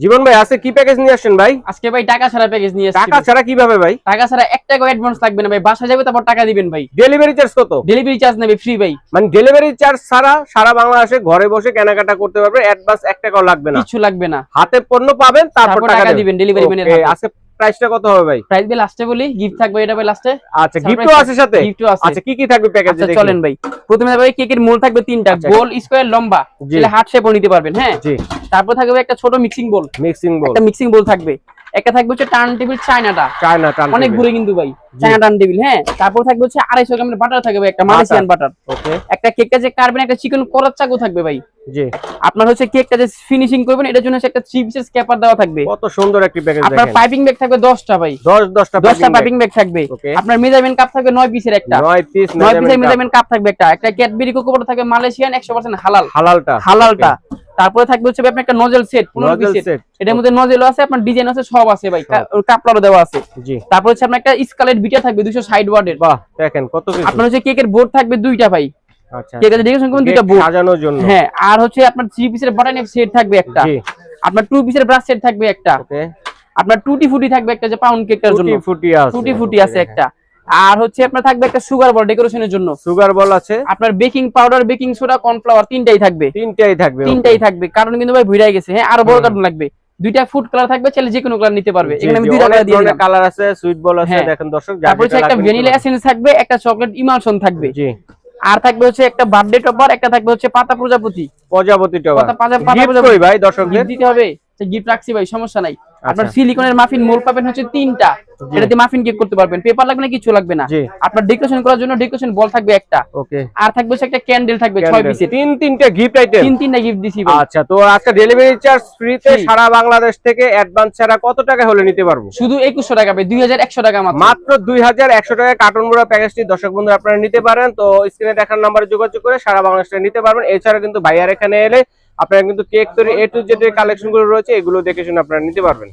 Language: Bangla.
জীবন ভাই আজকে কি প্যাকেজ নিয়ে আসছেন ভাই? আজকে ভাই টাকা ছাড়া প্যাকেজ নিয়ে আসছি। টাকা ছাড়া কিভাবে ভাই? টাকা ছাড়া 1 টাকাও অ্যাডভান্স লাগবে না ভাই, বাসা যাবে তারপর টাকা দিবেন ভাই। ডেলিভারি চার্জ কত? ডেলিভারি চার্জ নেবে ফ্রি ভাই। মানে ডেলিভারি চার্জ ছাড়া সারা বাংলাদেশে ঘরে বসে কেনাকাটা করতে পারবে, অ্যাডভান্স 1 টাকাও লাগবে না, কিছু লাগবে না, হাতে পণ্য পাবেন তারপর টাকা দিবেন ডেলিভারি ম্যানের ওকে, হাতে। আজকে প্রাইসটা কত হবে ভাই? প্রাইস ভাই লাস্টে বলি, গিফট থাকবে এটা ভাই লাস্টে। আচ্ছা গিফটও আছে সাথে? গিফটও আছে। আচ্ছা কি কি থাকবে প্যাকেজে? আচ্ছা চলেন ভাই, প্রথমে ভাই কেকের মোল থাকবে 3টা, গোল, স্কয়ার, লম্বা, তাহলে হার্ট শেপও নিতে পারবেন। হ্যাঁ জি। তারপর থাকবে একটা ছোট মিক্সিং বোল, একটা মিক্সিং বোল থাকবে। একটা থাকবে হচ্ছে টার্ন টেবিল চায়নাটা, অনেক ঘুরে কিন্তু ভাই, চায়না টার্ন টেবিল। হ্যাঁ তারপর থাকবে হচ্ছে 250 গ্রামের বাটার থাকবে, একটা মালয়েশিয়ান বাটার। ওকে। একটা কেকটা যে কাটবেন, একটা চিকেন করার চাকু থাকবে ভাই। জি। আপনার হচ্ছে কেকটা যে ফিনিশিং করবেন এটার জন্য একটা 3 পিসের স্ক্যাপার দেওয়া থাকবে। কত সুন্দর একটা প্যাকেজ দেখেন। আপনার পাইপিং ব্যাগ থাকবে 10টা ভাই, 10টা পাইপিং ব্যাগ থাকবে। আপনার মেজারমেন্ট কাপ থাকবে 9 পিসের একটা, 9 পিসের মেজারমেন্ট কাপ থাকবে একটা। একটা ক্যাডবেরি কোকো বাটার থাকবে মালয়েশিয়ান 100% হালালটা। তারপরে থাকবে হচ্ছে আপনার একটা নজল সেট 15 পিসের, এটার মধ্যে নজলও আছে, আপনার ডিজাইন আছে, সব আছে ভাই, কাপড়ও দেওয়া আছে। জি। তারপর হচ্ছে আপনার একটা স্কালেট বিটা থাকবে 260 ওয়াটের। বাহ দেখেন কত কিছু। আপনার হচ্ছে কেকের বোর্ড থাকবে 2টা ভাই। আচ্ছা। কেকের ডেকোরেশন করবেন 2টা বোর্ড সাজানোর জন্য। হ্যাঁ, আর হচ্ছে আপনার 3 পিসের বাটন সেট থাকবে একটা। জি। আপনার 2 পিসের ব্রাশ সেট থাকবে একটা। ওকে। আপনার টুটি ফুটি থাকবে একটা, যে পাউন্ড কেকটার জন্য টুটি ফুটি আছে একটা। আর হচ্ছে আপনার থাকবে একটা সুগার বল ডেকোরেশনের জন্য, সুগার বল আছে। আপনার baking powder, baking soda, cornflour তিনটাই থাকবে, কারণ কিন্তু ভাই ভুইড়াই গেছে। হ্যাঁ আরো বড় কার্টুন লাগবে, 2টা ফুড কালার থাকবে, চাইলে যে কোনো কালার নিতে পারবে। এখানে আমি 2টা কালার দিয়ে দিলাম, কালার আছে, সুইট বল আছে, দেখেন দর্শক। তারপর হচ্ছে একটা ভ্যানিলা এসেন্স থাকবে, একটা চকলেট ইমালশন থাকবে। জি। আর থাকবে হচ্ছে একটা বার্থডে টপার, একটা থাকবে হচ্ছে পাতা প্রজাপতি টপার। পাতা প্রজাপতি ভাই দর্শকদের দিতে হবে, গিফট রাখছি ভাই, সমস্যা নাই। আপনার সিলিকনের মাফিন মোল পাবেন হচ্ছে 3টা, এটাতে মাফিন কেক করতে পারবেন, পেপার লাগবে না, কিছু লাগবে না। আপনার ডেকোরেশন করার জন্য ডেকোরেশন বল থাকবে একটা। ওকে। আর থাকবে হচ্ছে একটা ক্যান্ডেল থাকবে 6 পিসের, তিনটা গিফট আইটেম, তিনটা গিফট দিছি ভাই। আচ্ছা তো আজকে ডেলিভারি চার্জ ফ্রিতে সারা বাংলাদেশ থেকে, অ্যাডভান্স ছাড়া কত টাকা হলে নিতে পারবো? শুধু 2100 টাকা ভাই, 2100 টাকা মাত্র 2100 টাকা কার্টুন মোড়া প্যাকেজটি দর্শক বন্ধু আপনারা নিতে পারেন। তো স্ক্রিনে দেখার নাম্বারে যোগাযোগ করে সারা বাংলাদেশ থেকে নিতে পারবেন। এছাড়া কিন্তু ভাইয়ার এখানে এলে আপনারা কিন্তু কেক তৈরি A to Z এর কালেকশন গুলো রয়েছে, এগুলো দেখে শুনে আপনারা নিতে পারবেন।